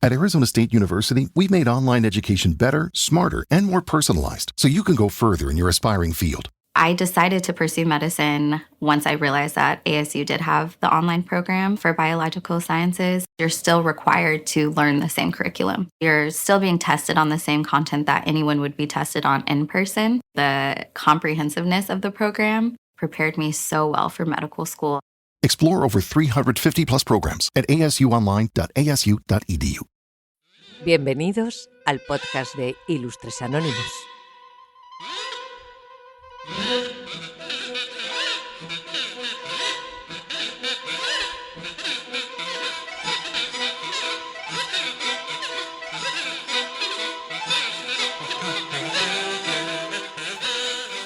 At Arizona State University, we've made online education better, smarter, and more personalized so you can go further in your aspiring field. I decided to pursue medicine once I realized that ASU did have the online program for biological sciences. You're still required to learn the same curriculum. You're still being tested on the same content that anyone would be tested on in person. The comprehensiveness of the program prepared me so well for medical school. Explore over 350 plus programs at asuonline.asu.edu. Bienvenidos al podcast de Ilustres Anónimos.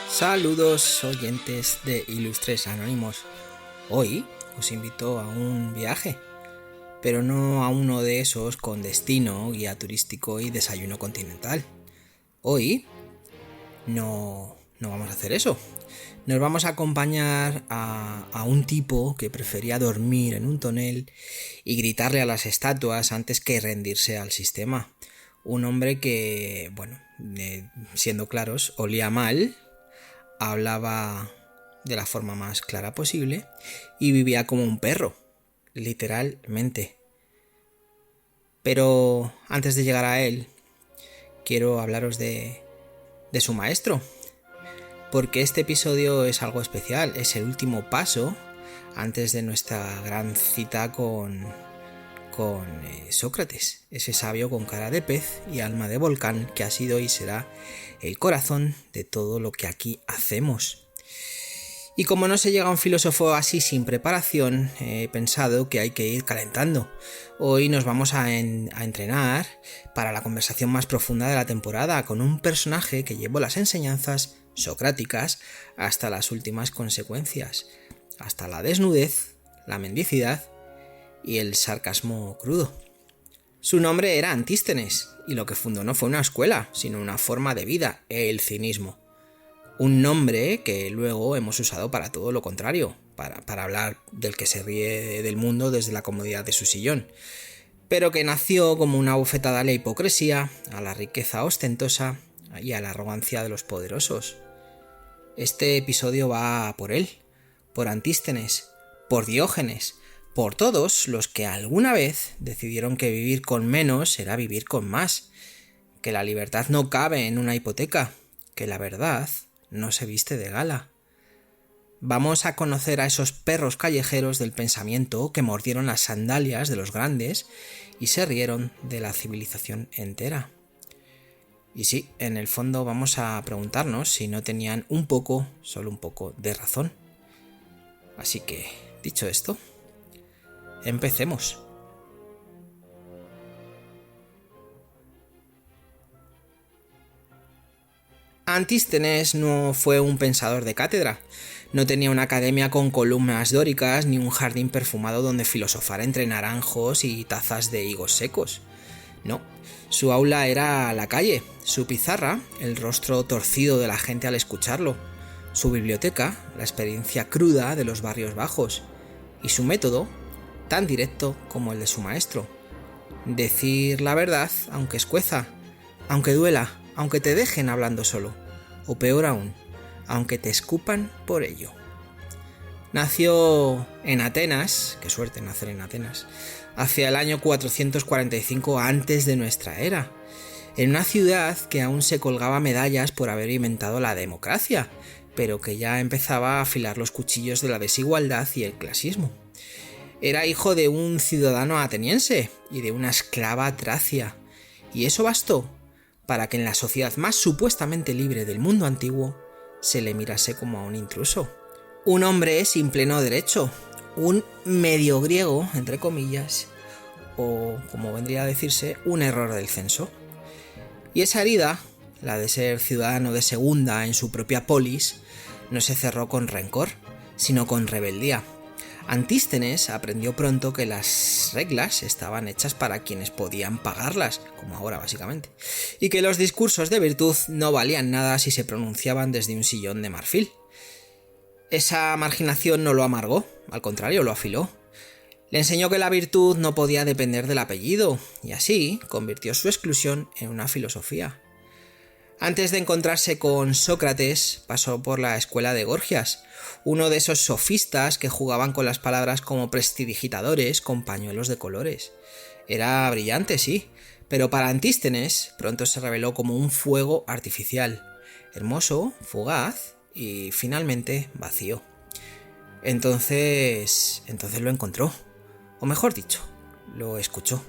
Saludos oyentes de Ilustres Anónimos. Hoy os invito a un viaje, pero no a uno de esos con destino, guía turístico y desayuno continental. Hoy no vamos a hacer eso. Nos vamos a acompañar a un tipo que prefería dormir en un tonel y gritarle a las estatuas antes que rendirse al sistema. Un hombre que, siendo claros, olía mal, hablaba de la forma más clara posible y vivía como un perro, literalmente. Pero antes de llegar a él, quiero hablaros de su maestro, porque este episodio es algo especial, es el último paso antes de nuestra gran cita con Sócrates, ese sabio con cara de pez y alma de volcán que ha sido y será el corazón de todo lo que aquí hacemos. Y como no se llega a un filósofo así sin preparación, he pensado que hay que ir calentando. Hoy nos vamos a entrenar para la conversación más profunda de la temporada con un personaje que llevó las enseñanzas socráticas hasta las últimas consecuencias, hasta la desnudez, la mendicidad y el sarcasmo crudo. Su nombre era Antístenes, y lo que fundó no fue una escuela, sino una forma de vida, el cinismo. Un nombre que luego hemos usado para todo lo contrario, para hablar del que se ríe del mundo desde la comodidad de su sillón, pero que nació como una bofetada a la hipocresía, a la riqueza ostentosa y a la arrogancia de los poderosos. Este episodio va por él, por Antístenes, por Diógenes, por todos los que alguna vez decidieron que vivir con menos era vivir con más, que la libertad no cabe en una hipoteca, que la verdad no se viste de gala. Vamos a conocer a esos perros callejeros del pensamiento que mordieron las sandalias de los grandes y se rieron de la civilización entera. Y sí, en el fondo vamos a preguntarnos si no tenían un poco, solo un poco, de razón. Así que, dicho esto, empecemos. Antístenes no fue un pensador de cátedra. No tenía una academia con columnas dóricas ni un jardín perfumado donde filosofar entre naranjos y tazas de higos secos. No, su aula era la calle, su pizarra, el rostro torcido de la gente al escucharlo, su biblioteca, la experiencia cruda de los barrios bajos, y su método, tan directo como el de su maestro. Decir la verdad, aunque escueza, aunque duela, aunque te dejen hablando solo, o peor aún, aunque te escupan por ello. Nació en Atenas, qué suerte nacer en Atenas, hacia el año 445 antes de nuestra era, en una ciudad que aún se colgaba medallas por haber inventado la democracia, pero que ya empezaba a afilar los cuchillos de la desigualdad y el clasismo. Era hijo de un ciudadano ateniense y de una esclava tracia, y eso bastó para que en la sociedad más supuestamente libre del mundo antiguo se le mirase como a un intruso. Un hombre sin pleno derecho, un medio griego, entre comillas, o, como vendría a decirse, un error del censo. Y esa herida, la de ser ciudadano de segunda en su propia polis, no se cerró con rencor, sino con rebeldía. Antístenes aprendió pronto que las reglas estaban hechas para quienes podían pagarlas, como ahora básicamente, y que los discursos de virtud no valían nada si se pronunciaban desde un sillón de marfil. Esa marginación no lo amargó, al contrario, lo afiló. Le enseñó que la virtud no podía depender del apellido, y así convirtió su exclusión en una filosofía. Antes de encontrarse con Sócrates, pasó por la escuela de Gorgias, uno de esos sofistas que jugaban con las palabras como prestidigitadores con pañuelos de colores. Era brillante, sí, pero para Antístenes pronto se reveló como un fuego artificial, hermoso, fugaz y finalmente vacío. Entonces lo encontró, o mejor dicho, lo escuchó.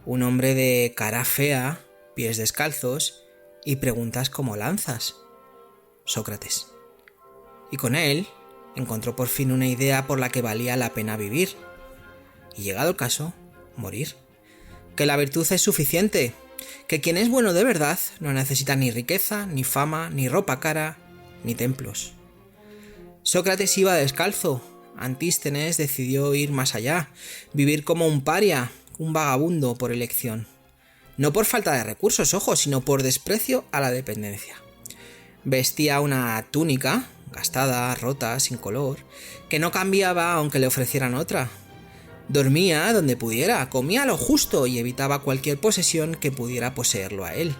Un hombre de cara fea, pies descalzos y preguntas como lanzas. Sócrates. Y con él encontró por fin una idea por la que valía la pena vivir. Y llegado el caso, morir. Que la virtud es suficiente. Que quien es bueno de verdad no necesita ni riqueza, ni fama, ni ropa cara, ni templos. Sócrates iba descalzo. Antístenes decidió ir más allá, vivir como un paria, un vagabundo por elección. No por falta de recursos, ojo, sino por desprecio a la dependencia. Vestía una túnica, gastada, rota, sin color, que no cambiaba aunque le ofrecieran otra. Dormía donde pudiera, comía lo justo y evitaba cualquier posesión que pudiera poseerlo a él.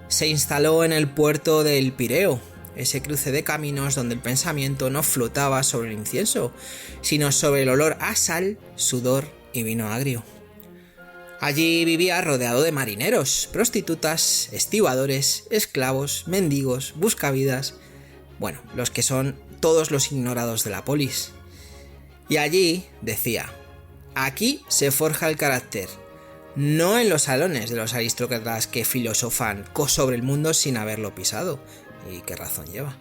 Se instaló en el puerto del Pireo, ese cruce de caminos donde el pensamiento no flotaba sobre el incienso, sino sobre el olor a sal, sudor y vino agrio. Allí vivía rodeado de marineros, prostitutas, estibadores, esclavos, mendigos, buscavidas, bueno, los que son todos los ignorados de la polis. Y allí decía: aquí se forja el carácter, no en los salones de los aristócratas que filosofan sobre el mundo sin haberlo pisado. ¿Y qué razón lleva?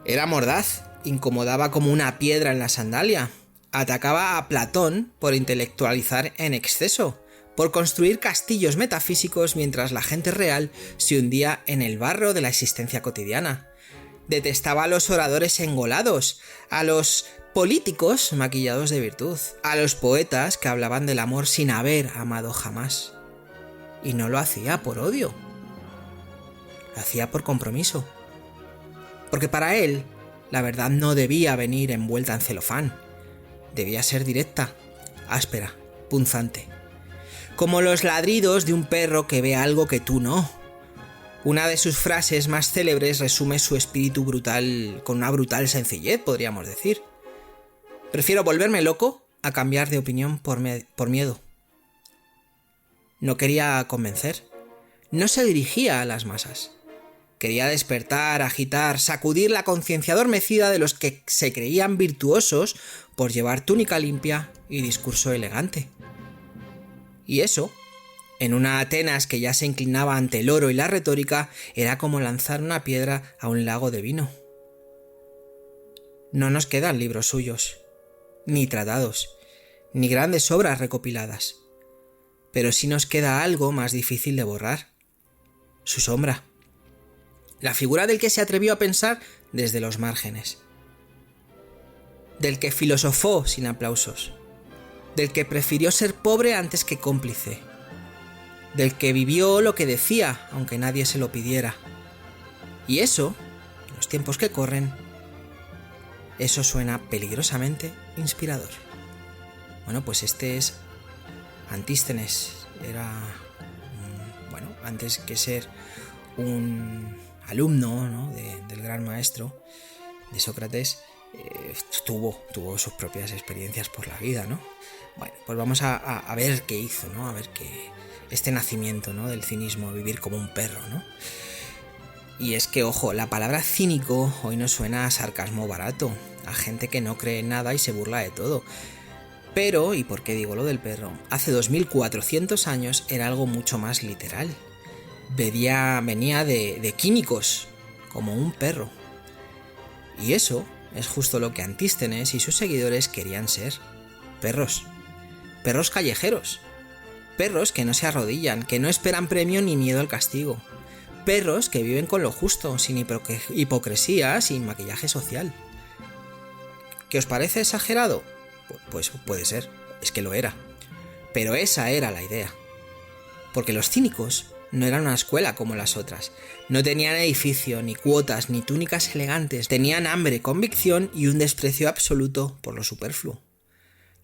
Era mordaz, incomodaba como una piedra en la sandalia, atacaba a Platón por intelectualizar en exceso, por construir castillos metafísicos mientras la gente real se hundía en el barro de la existencia cotidiana. Detestaba a los oradores engolados, a los políticos maquillados de virtud, a los poetas que hablaban del amor sin haber amado jamás. Y no lo hacía por odio, lo hacía por compromiso. Porque para él, la verdad no debía venir envuelta en celofán, debía ser directa, áspera, punzante. Como los ladridos de un perro que ve algo que tú no. Una de sus frases más célebres resume su espíritu brutal con una brutal sencillez, podríamos decir. Prefiero volverme loco a cambiar de opinión por miedo. No quería convencer. No se dirigía a las masas. Quería despertar, agitar, sacudir la conciencia adormecida de los que se creían virtuosos por llevar túnica limpia y discurso elegante. Y eso, en una Atenas que ya se inclinaba ante el oro y la retórica, era como lanzar una piedra a un lago de vino. No nos quedan libros suyos, ni tratados, ni grandes obras recopiladas, pero sí nos queda algo más difícil de borrar: su sombra, la figura del que se atrevió a pensar desde los márgenes, del que filosofó sin aplausos, del que prefirió ser pobre antes que cómplice, del que vivió lo que decía aunque nadie se lo pidiera. Y eso, en los tiempos que corren, eso suena peligrosamente inspirador. Bueno, pues este es Antístenes. Era, antes que ser un alumno, ¿no?, del gran maestro de Sócrates, tuvo sus propias experiencias por la vida, ¿no? Bueno, pues vamos a ver qué hizo, ¿no? A ver qué este nacimiento, ¿no?, del cinismo, vivir como un perro, ¿no? Y es que, ojo, la palabra cínico hoy nos suena a sarcasmo barato, a gente que no cree en nada y se burla de todo. Pero, ¿y por qué digo lo del perro? Hace 2400 años era algo mucho más literal. Venía de químicos, como un perro. Y eso es justo lo que Antístenes y sus seguidores querían ser: perros. Perros callejeros. Perros que no se arrodillan, que no esperan premio ni miedo al castigo. Perros que viven con lo justo, sin hipocresía, sin maquillaje social. ¿Qué os parece exagerado? Pues puede ser, es que lo era. Pero esa era la idea. Porque los cínicos no eran una escuela como las otras. No tenían edificio, ni cuotas, ni túnicas elegantes. Tenían hambre, convicción y un desprecio absoluto por lo superfluo.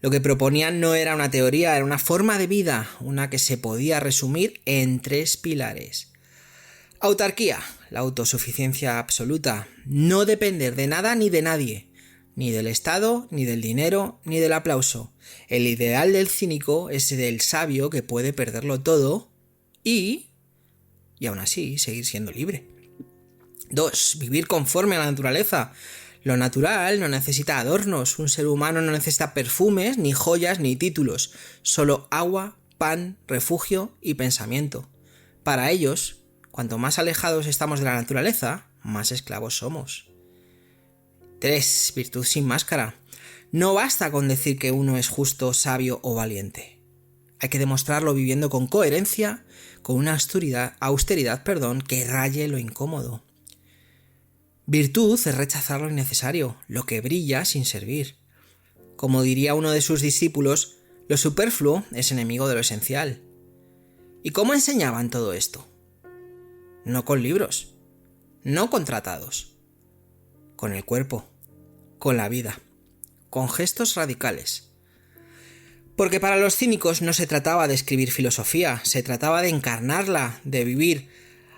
Lo que proponían no era una teoría, era una forma de vida, una que se podía resumir en 3 pilares. Autarquía, la autosuficiencia absoluta, no depender de nada ni de nadie, ni del Estado, ni del dinero, ni del aplauso. El ideal del cínico es del sabio que puede perderlo todo y aún así seguir siendo libre. 2. Vivir conforme a la naturaleza. Lo natural no necesita adornos, un ser humano no necesita perfumes, ni joyas, ni títulos, solo agua, pan, refugio y pensamiento. Para ellos, cuanto más alejados estamos de la naturaleza, más esclavos somos. 3. Virtud sin máscara. No basta con decir que uno es justo, sabio o valiente. Hay que demostrarlo viviendo con coherencia, con una austeridad que raye lo incómodo. Virtud es rechazar lo innecesario, lo que brilla sin servir. Como diría uno de sus discípulos, lo superfluo es enemigo de lo esencial. ¿Y cómo enseñaban todo esto? No con libros, no con tratados, con el cuerpo, con la vida, con gestos radicales. Porque para los cínicos no se trataba de escribir filosofía, se trataba de encarnarla, de vivir,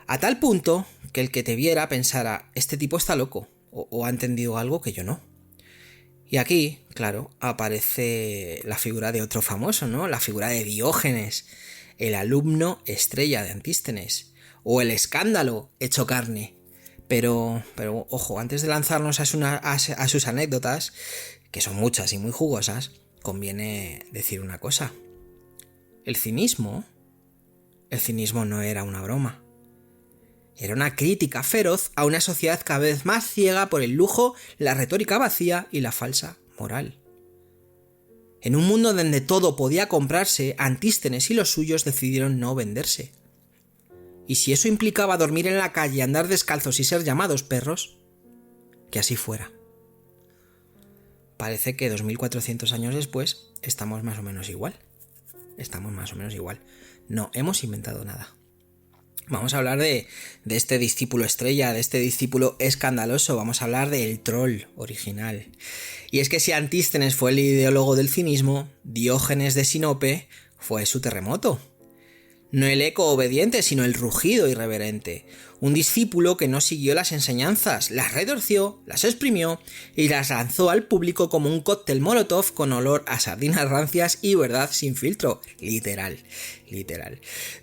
a tal punto que el que te viera pensara, este tipo está loco, o ha entendido algo que yo no. Y aquí, claro, aparece la figura de otro famoso, ¿no? La figura de Diógenes, el alumno estrella de Antístenes, o el escándalo hecho carne. Pero ojo, antes de lanzarnos a sus anécdotas, que son muchas y muy jugosas, conviene decir una cosa. El cinismo no era una broma. Era una crítica feroz a una sociedad cada vez más ciega por el lujo, la retórica vacía y la falsa moral. En un mundo donde todo podía comprarse, Antístenes y los suyos decidieron no venderse. Y si eso implicaba dormir en la calle, andar descalzos y ser llamados perros, que así fuera. Parece que 2400 años después estamos más o menos igual. No hemos inventado nada. Vamos a hablar de este discípulo estrella, de este discípulo escandaloso, vamos a hablar del troll original. Y es que si Antístenes fue el ideólogo del cinismo, Diógenes de Sinope fue su terremoto. No el eco obediente, sino el rugido irreverente. Un discípulo que no siguió las enseñanzas, las retorció, las exprimió y las lanzó al público como un cóctel molotov con olor a sardinas rancias y verdad sin filtro. Literal.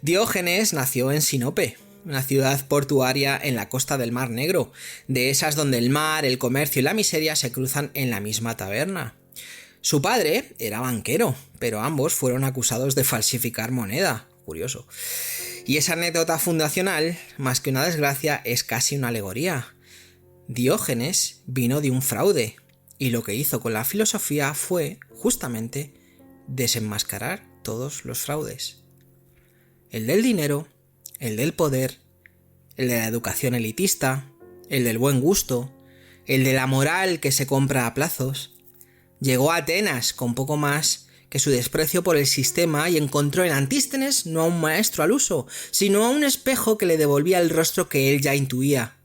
Diógenes nació en Sinope, una ciudad portuaria en la costa del Mar Negro, de esas donde el mar, el comercio y la miseria se cruzan en la misma taberna. Su padre era banquero, pero ambos fueron acusados de falsificar moneda. Curioso. Y esa anécdota fundacional, más que una desgracia, es casi una alegoría. Diógenes vino de un fraude, y lo que hizo con la filosofía fue, justamente, desenmascarar todos los fraudes. El del dinero, el del poder, el de la educación elitista, el del buen gusto, el de la moral que se compra a plazos. Llegó a Atenas con poco más que su desprecio por el sistema y encontró en Antístenes no a un maestro al uso, sino a un espejo que le devolvía el rostro que él ya intuía,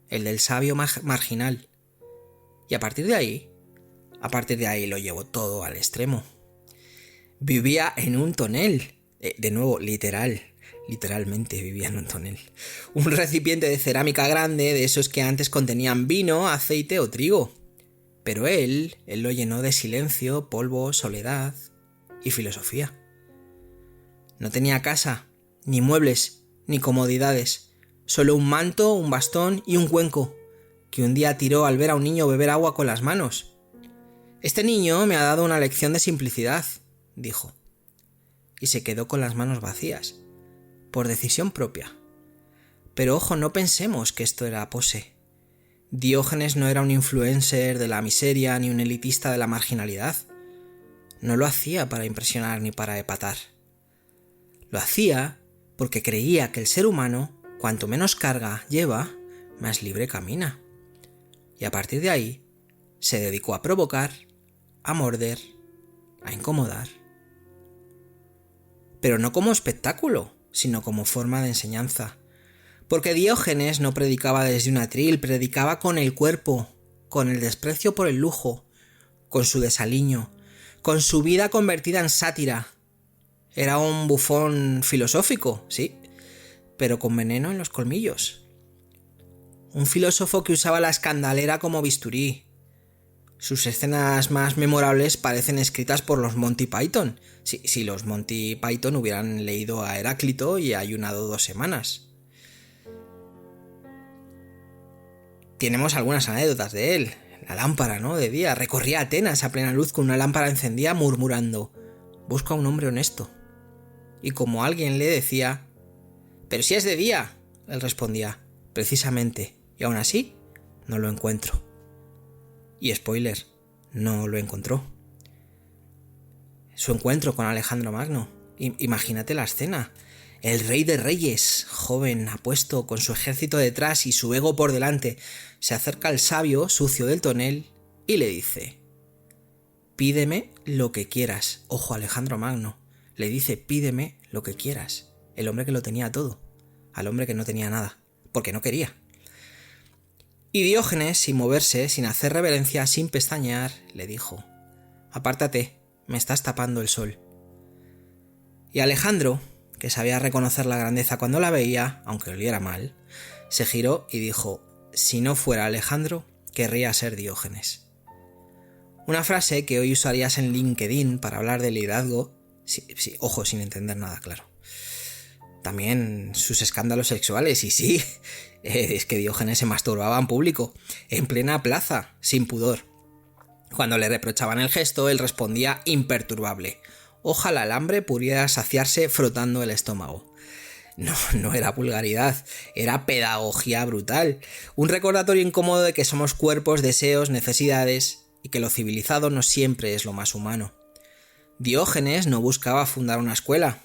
el del sabio marginal. Y a partir de ahí lo llevó todo al extremo. Vivía en un tonel, de nuevo, literalmente vivía en un tonel. Un recipiente de cerámica grande, de esos que antes contenían vino, aceite o trigo. Pero él lo llenó de silencio, polvo, soledad y filosofía. No tenía casa, ni muebles, ni comodidades, solo un manto, un bastón y un cuenco, que un día tiró al ver a un niño beber agua con las manos. Este niño me ha dado una lección de simplicidad, dijo, y se quedó con las manos vacías, por decisión propia. Pero ojo, no pensemos que esto era pose. Diógenes no era un influencer de la miseria ni un elitista de la marginalidad. No lo hacía para impresionar ni para epatar. Lo hacía porque creía que el ser humano, cuanto menos carga lleva, más libre camina. Y a partir de ahí, se dedicó a provocar, a morder, a incomodar. Pero no como espectáculo, sino como forma de enseñanza. Porque Diógenes no predicaba desde un atril, predicaba con el cuerpo, con el desprecio por el lujo, con su desaliño, con su vida convertida en sátira. Era un bufón filosófico, sí, pero con veneno en los colmillos. Un filósofo que usaba la escandalera como bisturí. Sus escenas más memorables parecen escritas por los Monty Python, si los Monty Python hubieran leído a Heráclito y ayunado 2 semanas. Tenemos algunas anécdotas de él. La lámpara, ¿no? De día. Recorría Atenas a plena luz con una lámpara encendida murmurando: busca a un hombre honesto. Y como alguien le decía: pero si es de día, él respondía: precisamente, y aún así no lo encuentro. Y spoiler, no lo encontró. Su encuentro con Alejandro Magno. Imagínate la escena. El rey de reyes, joven, apuesto, con su ejército detrás y su ego por delante, se acerca al sabio, sucio del tonel, y le dice: pídeme lo que quieras. Ojo, Alejandro Magno. Le dice: pídeme lo que quieras. El hombre que lo tenía todo. Al hombre que no tenía nada. Porque no quería. Y Diógenes, sin moverse, sin hacer reverencia, sin pestañear, le dijo: apártate, me estás tapando el sol. Y Alejandro, que sabía reconocer la grandeza cuando la veía, aunque oliera mal, se giró y dijo: si no fuera Alejandro, querría ser Diógenes. Una frase que hoy usarías en LinkedIn para hablar de liderazgo, ojo, sin entender nada, claro. También sus escándalos sexuales, y sí, es que Diógenes se masturbaba en público, en plena plaza, sin pudor. Cuando le reprochaban el gesto, él respondía imperturbable: ojalá el hambre pudiera saciarse frotando el estómago. No era vulgaridad, era pedagogía brutal. Un recordatorio incómodo de que somos cuerpos, deseos, necesidades, y que lo civilizado no siempre es lo más humano. Diógenes no buscaba fundar una escuela,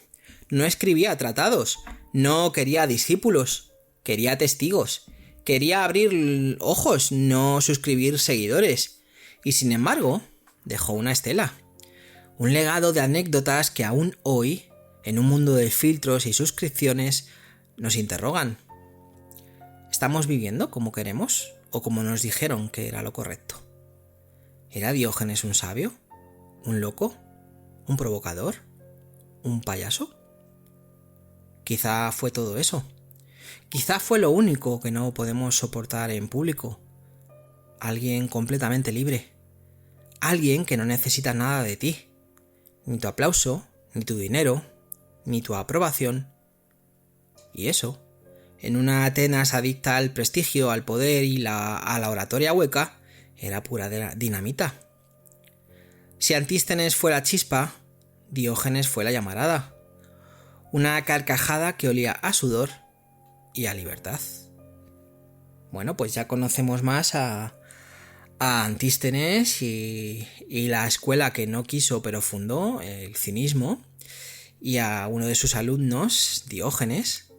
no escribía tratados, no quería discípulos, quería testigos, quería abrir ojos, no suscribir seguidores, y sin embargo dejó una estela, un legado de anécdotas que aún hoy, en un mundo de filtros y suscripciones, nos interrogan. ¿Estamos viviendo como queremos o como nos dijeron que era lo correcto? ¿Era Diógenes un sabio? ¿Un loco? ¿Un provocador? ¿Un payaso? Quizá fue todo eso. Quizá fue lo único que no podemos soportar en público. Alguien completamente libre. Alguien que no necesita nada de ti. Ni tu aplauso, ni tu dinero, ni tu aprobación. Y eso, en una Atenas adicta al prestigio, al poder y a la oratoria hueca, era pura dinamita. Si Antístenes fue la chispa, Diógenes fue la llamarada. Una carcajada que olía a sudor y a libertad. Bueno, pues ya conocemos más a Antístenes y la escuela que no quiso pero fundó, el cinismo, y a uno de sus alumnos, Diógenes,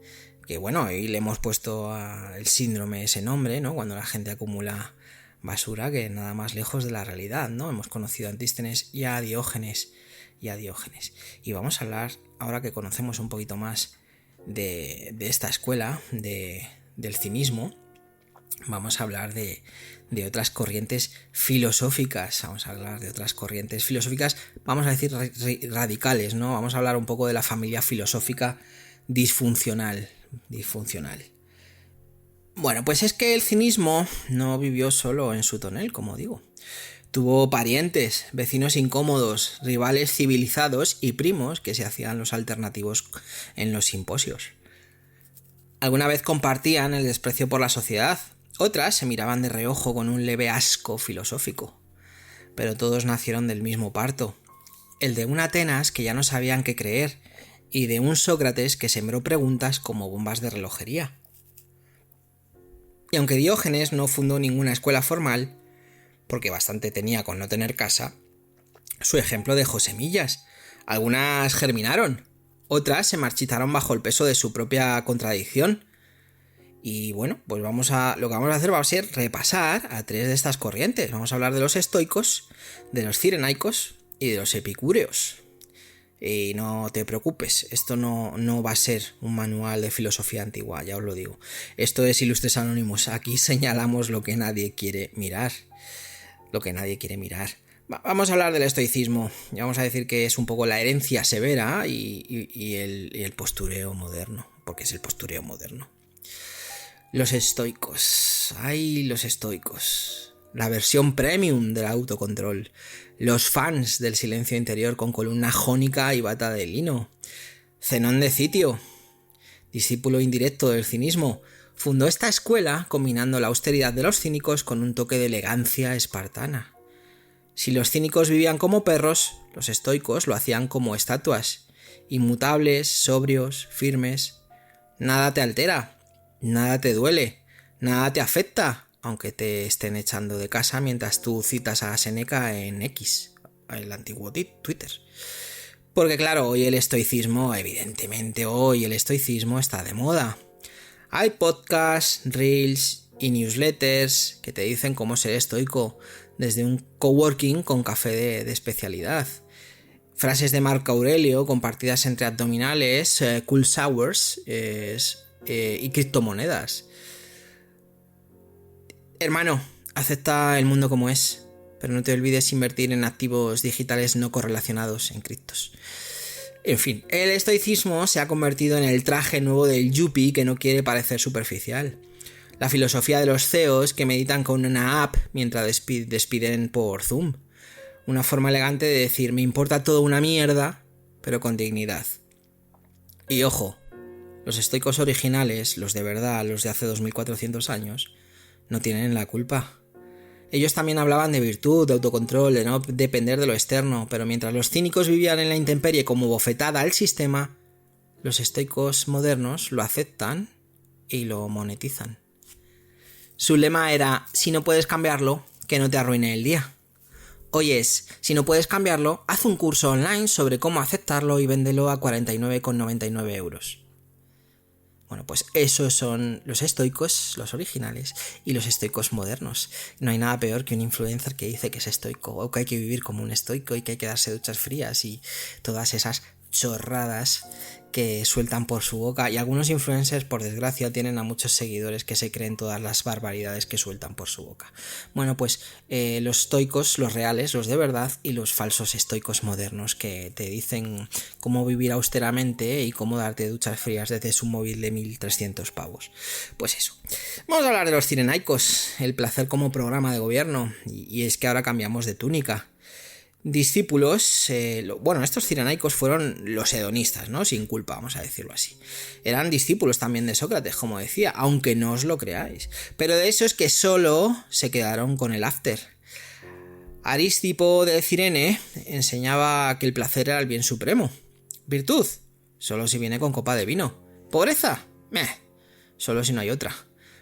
que bueno, hoy le hemos puesto el síndrome ese nombre, ¿no? Cuando la gente acumula basura, que nada más lejos de la realidad, ¿no? Hemos conocido a Antístenes y a Diógenes. Y vamos a hablar, ahora que conocemos un poquito más de esta escuela, del cinismo, vamos a hablar de otras corrientes filosóficas. Vamos a hablar de otras corrientes filosóficas, vamos a decir radicales, ¿no? Vamos a hablar un poco de la familia filosófica disfuncional. Bueno, pues es que el cinismo no vivió solo en su tonel, como digo. Tuvo parientes, vecinos incómodos, rivales civilizados y primos que se hacían los alternativos en los simposios. Alguna vez compartían el desprecio por la sociedad, otras se miraban de reojo con un leve asco filosófico. Pero todos nacieron del mismo parto, el de un Atenas que ya no sabían qué creer y de un Sócrates que sembró preguntas como bombas de relojería. Y aunque Diógenes no fundó ninguna escuela formal, porque bastante tenía con no tener casa, su ejemplo dejó semillas. Algunas germinaron, otras se marchitaron bajo el peso de su propia contradicción. Y bueno, pues lo que vamos a hacer va a ser repasar a 3 de estas corrientes. Vamos a hablar de los estoicos, de los cirenaicos y de los epicúreos. Y no te preocupes, esto no va a ser un manual de filosofía antigua, ya os lo digo. Esto es Ilustres Anónimos, aquí señalamos lo que nadie quiere mirar. Vamos a hablar del estoicismo. Y vamos a decir que es un poco la herencia severa y el postureo moderno, porque es el postureo moderno. Los estoicos. ¡Ay, los estoicos! La versión premium del autocontrol. Los fans del silencio interior con columna jónica y bata de lino. Zenón de Citio, discípulo indirecto del cinismo, fundó esta escuela combinando la austeridad de los cínicos con un toque de elegancia espartana. Si los cínicos vivían como perros, los estoicos lo hacían como estatuas, inmutables, sobrios, firmes. Nada te altera, nada te duele, nada te afecta, aunque te estén echando de casa mientras tú citas a Séneca en X, el antiguo Twitter. Porque claro, hoy el estoicismo está de moda. Hay podcasts, reels y newsletters que te dicen cómo ser estoico, desde un coworking con café de especialidad. Frases de Marco Aurelio compartidas entre abdominales, cool showers y criptomonedas. Hermano, acepta el mundo como es, pero no te olvides invertir en activos digitales no correlacionados en criptos. En fin, el estoicismo se ha convertido en el traje nuevo del yuppie que no quiere parecer superficial. La filosofía de los CEOs que meditan con una app mientras despiden por Zoom. Una forma elegante de decir, me importa todo una mierda, pero con dignidad. Y ojo, los estoicos originales, los de verdad, los de hace 2400 años, no tienen la culpa. Ellos también hablaban de virtud, de autocontrol, de no depender de lo externo, pero mientras los cínicos vivían en la intemperie como bofetada al sistema, los estoicos modernos lo aceptan y lo monetizan. Su lema era, si no puedes cambiarlo, que no te arruine el día. Hoy es, si no puedes cambiarlo, haz un curso online sobre cómo aceptarlo y véndelo a 49,99 euros. Bueno, pues esos son los estoicos, los originales, y los estoicos modernos. No hay nada peor que un influencer que dice que es estoico, o que hay que vivir como un estoico y que hay que darse duchas frías y todas esas chorradas que sueltan por su boca. Y algunos influencers, por desgracia, tienen a muchos seguidores que se creen todas las barbaridades que sueltan por su boca. Bueno, pues los estoicos, los reales, los de verdad, y los falsos estoicos modernos que te dicen cómo vivir austeramente y cómo darte duchas frías desde su móvil de 1300 pavos. Pues eso. Vamos a hablar de los cirenaicos, el placer como programa de gobierno, y es que ahora cambiamos de túnica. Discípulos, estos cirenaicos fueron los hedonistas, ¿no? Sin culpa, vamos a decirlo así. Eran discípulos también de Sócrates, como decía, aunque no os lo creáis. Pero de eso es que solo se quedaron con el after. Arístipo de Cirene enseñaba que el placer era el bien supremo. Virtud, solo si viene con copa de vino. Pobreza, solo si no hay otra.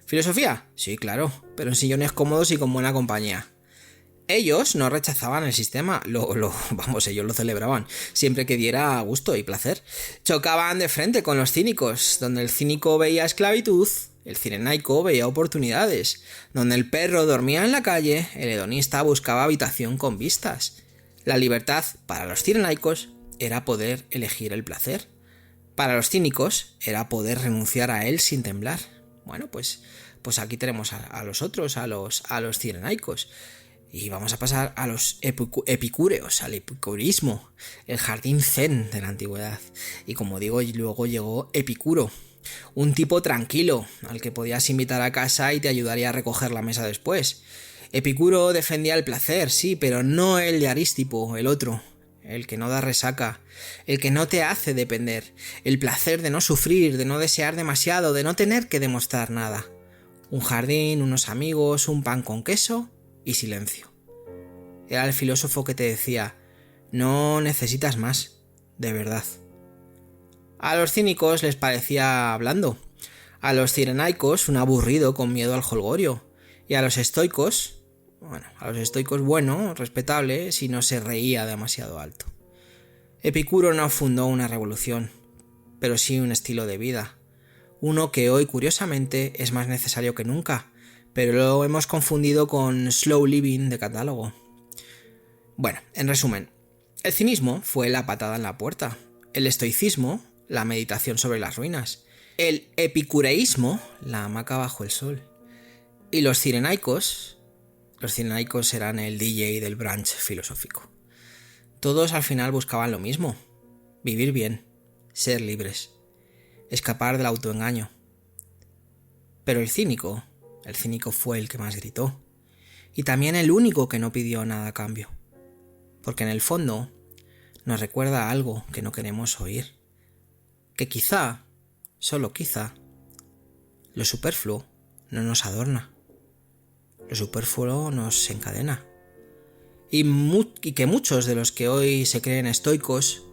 Filosofía, sí, claro, pero en sillones cómodos y con buena compañía. Ellos no rechazaban el sistema, ellos lo celebraban, siempre que diera gusto y placer. Chocaban de frente con los cínicos, donde el cínico veía esclavitud, el cirenaico veía oportunidades. Donde el perro dormía en la calle, el hedonista buscaba habitación con vistas. La libertad para los cirenaicos era poder elegir el placer. Para los cínicos era poder renunciar a él sin temblar. Bueno, pues aquí tenemos a los otros, a los cirenaicos. Y vamos a pasar a los epicúreos, al epicurismo, el jardín zen de la antigüedad. Y como digo, luego llegó Epicuro, un tipo tranquilo, al que podías invitar a casa y te ayudaría a recoger la mesa después. Epicuro defendía el placer, sí, pero no el de Arístipo, el otro, el que no da resaca, el que no te hace depender, el placer de no sufrir, de no desear demasiado, de no tener que demostrar nada. Un jardín, unos amigos, un pan con queso y silencio. Era el filósofo que te decía, no necesitas más, de verdad. A los cínicos les parecía blando, a los cirenaicos un aburrido con miedo al jolgorio, y a los estoicos, respetable si no se reía demasiado alto. Epicuro no fundó una revolución, pero sí un estilo de vida, uno que hoy curiosamente es más necesario que nunca, pero lo hemos confundido con slow living de catálogo. Bueno, en resumen, el cinismo fue la patada en la puerta, el estoicismo, la meditación sobre las ruinas, el epicureísmo, la hamaca bajo el sol, y los cirenaicos, Los cineaicos eran el DJ del brunch filosófico. Todos al final buscaban lo mismo: vivir bien, ser libres, escapar del autoengaño. Pero el cínico fue el que más gritó, y también el único que no pidió nada a cambio, porque en el fondo nos recuerda algo que no queremos oír, que quizá, solo quizá, lo superfluo no nos adorna, lo superfluo nos encadena, y que muchos de los que hoy se creen estoicos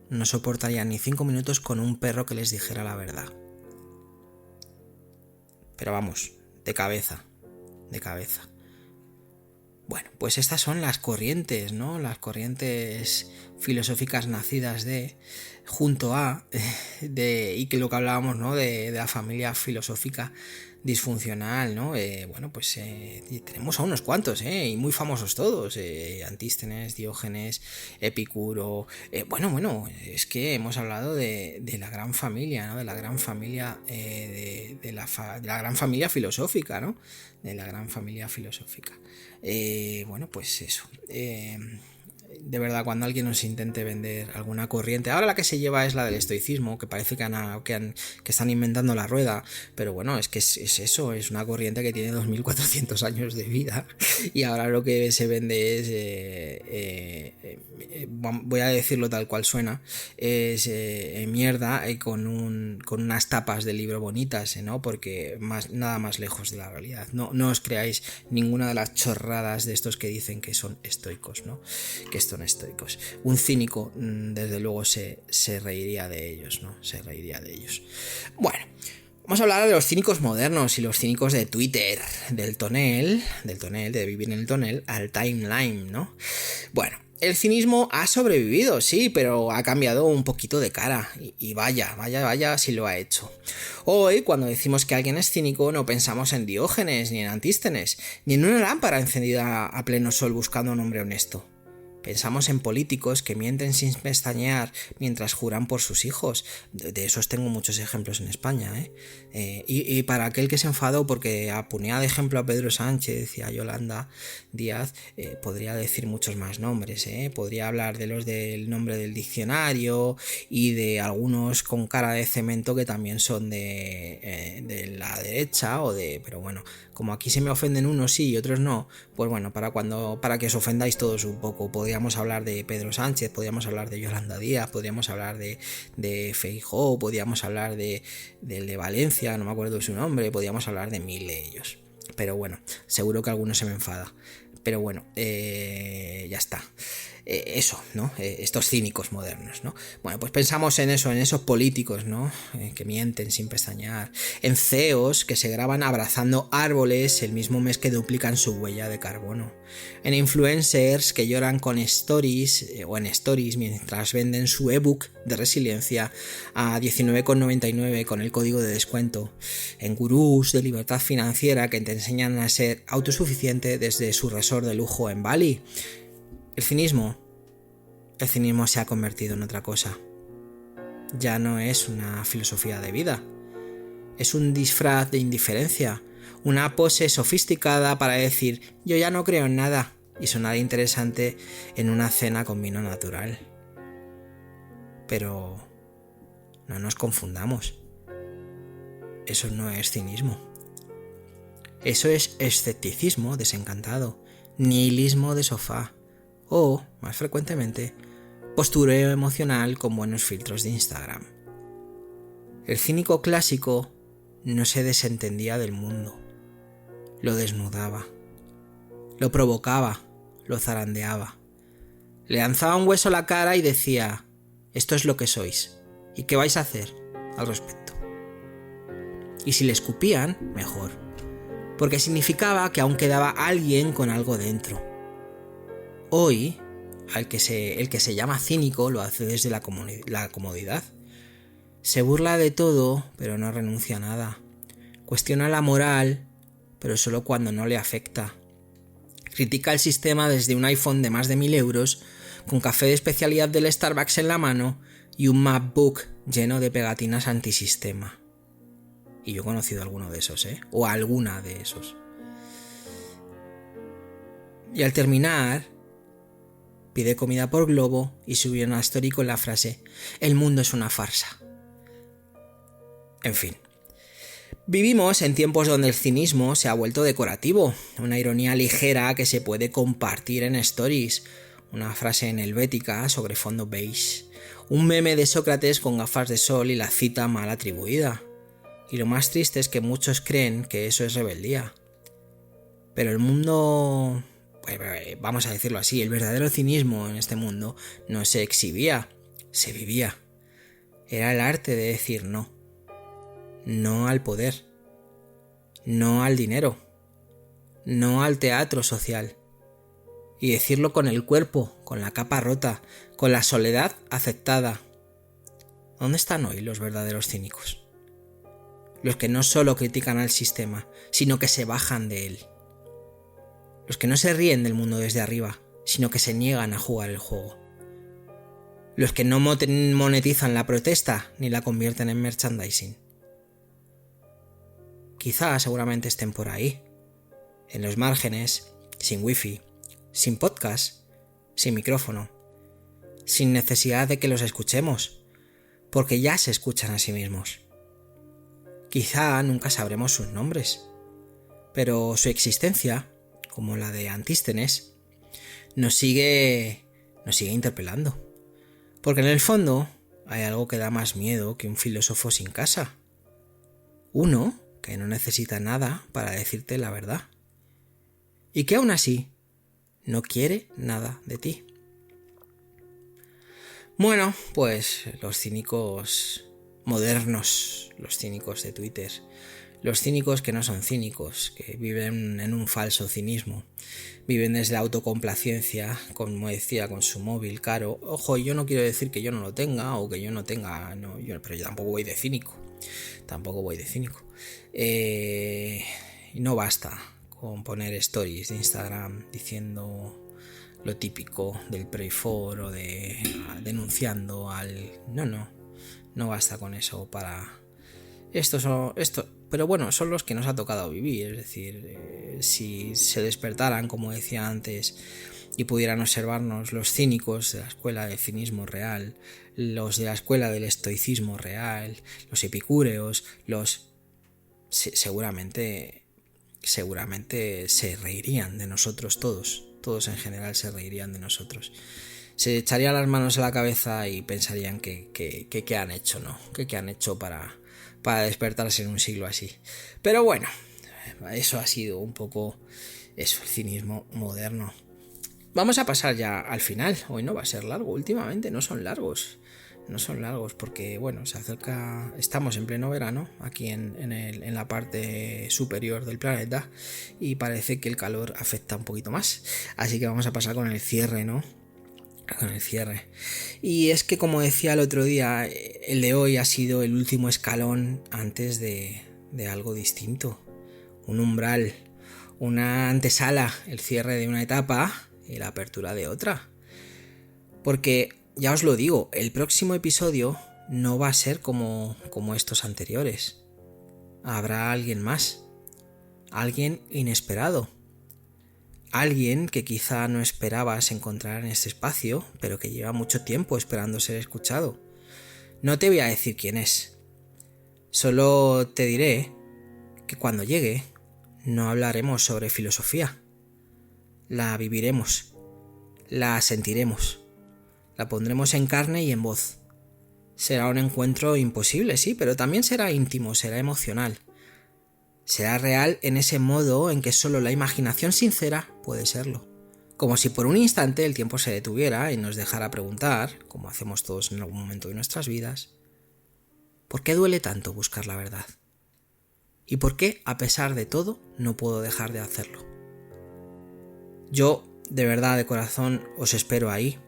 no soportarían ni 5 minutos con un perro que les dijera la verdad. Pero vamos, de cabeza. Bueno, pues estas son las corrientes, ¿no? Las corrientes filosóficas nacidas junto a, y que lo que hablábamos, ¿no? De la familia filosófica disfuncional, ¿no? Tenemos a unos cuantos, y muy famosos todos: Antístenes, Diógenes, Epicuro. Es que hemos hablado de la gran familia, ¿no? De la gran familia de la gran familia filosófica, ¿no? De la gran familia filosófica. Pues eso. De verdad, cuando alguien nos intente vender alguna corriente, ahora la que se lleva es la del estoicismo, que parece que están inventando la rueda, pero bueno, es que es eso, es una corriente que tiene 2400 años de vida, y ahora lo que se vende es, voy a decirlo tal cual suena, es mierda, con unas tapas de libro bonitas, ¿no? Porque nada más lejos de la realidad. No os creáis ninguna de las chorradas de estos que dicen que son estoicos, ¿no? Que son estoicos. Un cínico, desde luego, se reiría de ellos, ¿no? Se reiría de ellos. Bueno, vamos a hablar de los cínicos modernos y los cínicos de Twitter, del tonel, de vivir en el tonel, al timeline, ¿no? Bueno, el cinismo ha sobrevivido, sí, pero ha cambiado un poquito de cara, y vaya si lo ha hecho. Hoy, cuando decimos que alguien es cínico, no pensamos en Diógenes, ni en Antístenes, ni en una lámpara encendida a pleno sol buscando un hombre honesto. Pensamos en políticos que mienten sin pestañear mientras juran por sus hijos. De esos tengo muchos ejemplos en España, y para aquel que se enfadó porque ponía de ejemplo a Pedro Sánchez y a Yolanda Díaz, podría decir muchos más nombres, podría hablar de los del nombre del diccionario y de algunos con cara de cemento que también son de la derecha pero bueno, como aquí se me ofenden unos sí y otros no, pues bueno, para que os ofendáis todos un poco, podríamos hablar de Pedro Sánchez, podríamos hablar de Yolanda Díaz, podríamos hablar de Feijóo, podríamos hablar del de Valencia, no me acuerdo de su nombre, podríamos hablar de 1000 de ellos. Pero bueno, seguro que alguno se me enfada. Pero bueno, ya está. Eso, ¿no? Estos cínicos modernos, ¿no? Bueno, pues pensamos en eso, en esos políticos, ¿no? Que mienten sin pestañear. En CEOs que se graban abrazando árboles el mismo mes que duplican su huella de carbono. En influencers que lloran con stories o en stories mientras venden su ebook de resiliencia a 19,99 con el código de descuento. En gurús de libertad financiera que te enseñan a ser autosuficiente desde su resort de lujo en Bali. El cinismo se ha convertido en otra cosa. Ya no es una filosofía de vida. Es un disfraz de indiferencia, una pose sofisticada para decir yo ya no creo en nada y sonar interesante en una cena con vino natural. Pero no nos confundamos. Eso no es cinismo. Eso es escepticismo desencantado, nihilismo de sofá. O, más frecuentemente, postureo emocional con buenos filtros de Instagram. El cínico clásico no se desentendía del mundo. Lo desnudaba. Lo provocaba. Lo zarandeaba. Le lanzaba un hueso a la cara y decía: esto es lo que sois. ¿Y qué vais a hacer al respecto? Y si le escupían, mejor. Porque significaba que aún quedaba alguien con algo dentro. Hoy, el que se llama cínico lo hace desde la comodidad. Se burla de todo, pero no renuncia a nada. Cuestiona la moral, pero solo cuando no le afecta. Critica el sistema desde un iPhone de más de 1000 euros, con café de especialidad del Starbucks en la mano y un MacBook lleno de pegatinas antisistema. Y yo he conocido alguno de esos, o alguna de esos. Y al terminar, pide comida por globo y subió una story con la frase: el mundo es una farsa. En fin. Vivimos en tiempos donde el cinismo se ha vuelto decorativo, una ironía ligera que se puede compartir en stories, una frase en helvética sobre fondo beige, un meme de Sócrates con gafas de sol y la cita mal atribuida. Y lo más triste es que muchos creen que eso es rebeldía. Pero el mundo, vamos a decirlo así, el verdadero cinismo en este mundo no se exhibía, se vivía. Era el arte de decir no. No al poder, no al dinero, no al teatro social. Y decirlo con el cuerpo, con la capa rota, con la soledad aceptada. ¿Dónde están hoy los verdaderos cínicos? Los que no solo critican al sistema, sino que se bajan de él. Los que no se ríen del mundo desde arriba, sino que se niegan a jugar el juego. Los que no monetizan la protesta ni la convierten en merchandising. Quizá seguramente estén por ahí, en los márgenes, sin wifi, sin podcast, sin micrófono, sin necesidad de que los escuchemos, porque ya se escuchan a sí mismos. Quizá nunca sabremos sus nombres, pero su existencia, como la de Antístenes, nos sigue interpelando, porque en el fondo hay algo que da más miedo que un filósofo sin casa. Uno que no necesita nada para decirte la verdad. Y que aún así no quiere nada de ti. Bueno, pues los cínicos modernos, los cínicos de Twitter, los cínicos que no son cínicos, que viven en un falso cinismo, viven desde la autocomplacencia, como decía, con su móvil caro. Ojo, yo no quiero decir que yo no lo tenga o que yo no tenga, no, pero yo tampoco voy de cínico. Y no basta con poner stories de Instagram diciendo lo típico del Pray for o de denunciando al... No basta con eso para... Pero bueno, son los que nos ha tocado vivir, es decir, si se despertaran, como decía antes, y pudieran observarnos los cínicos de la escuela del cinismo real, los de la escuela del estoicismo real, los epicúreos, seguramente se reirían de nosotros todos en general se reirían de nosotros. Se echarían las manos a la cabeza y pensarían que han hecho, ¿no? Que han hecho para despertarse en un siglo así. Pero bueno, eso ha sido un poco eso, el cinismo moderno. Vamos a pasar ya al final. Hoy no va a ser largo, últimamente no son largos porque bueno, se acerca, estamos en pleno verano aquí en la parte superior del planeta y parece que el calor afecta un poquito más, así que vamos a pasar con el cierre, ¿no? Con el cierre. Y es que, como decía el otro día, el de hoy ha sido el último escalón antes de algo distinto, un umbral, una antesala, el cierre de una etapa y la apertura de otra, porque ya os lo digo, el próximo episodio no va a ser como estos anteriores. Habrá alguien más, alguien inesperado, alguien que quizá no esperabas encontrar en este espacio, pero que lleva mucho tiempo esperando ser escuchado. No te voy a decir quién es, solo te diré que cuando llegue no hablaremos sobre filosofía, la viviremos, la sentiremos. La pondremos en carne y en voz. Será un encuentro imposible, sí, pero también será íntimo, será emocional. Será real en ese modo en que solo la imaginación sincera puede serlo. Como si por un instante el tiempo se detuviera y nos dejara preguntar, como hacemos todos en algún momento de nuestras vidas, ¿por qué duele tanto buscar la verdad? ¿Y por qué, a pesar de todo, no puedo dejar de hacerlo? Yo, de verdad, de corazón, os espero ahí.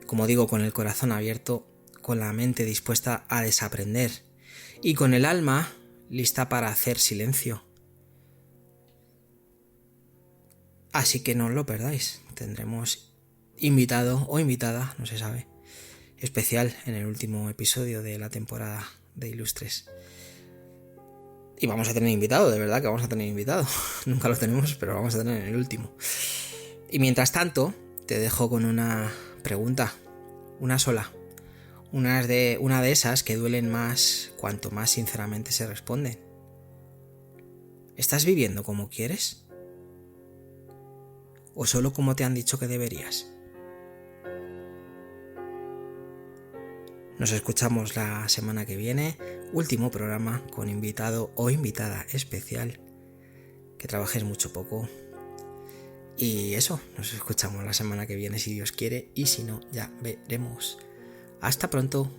Como digo, con el corazón abierto, con la mente dispuesta a desaprender y con el alma lista para hacer silencio. Así que no os lo perdáis, tendremos invitado o invitada, no se sabe, especial en el último episodio de la temporada de Ilustres. Y vamos a tener invitado, de verdad que vamos a tener invitado. Nunca lo tenemos, pero vamos a tener en el último. Y mientras tanto, te dejo con una pregunta, una sola. Una de esas que duelen más cuanto más sinceramente se responden. ¿Estás viviendo como quieres? ¿O solo como te han dicho que deberías? Nos escuchamos la semana que viene, último programa con invitado o invitada especial. Que trabajes mucho poco. Y eso, nos escuchamos la semana que viene si Dios quiere, y si no, ya veremos. Hasta pronto.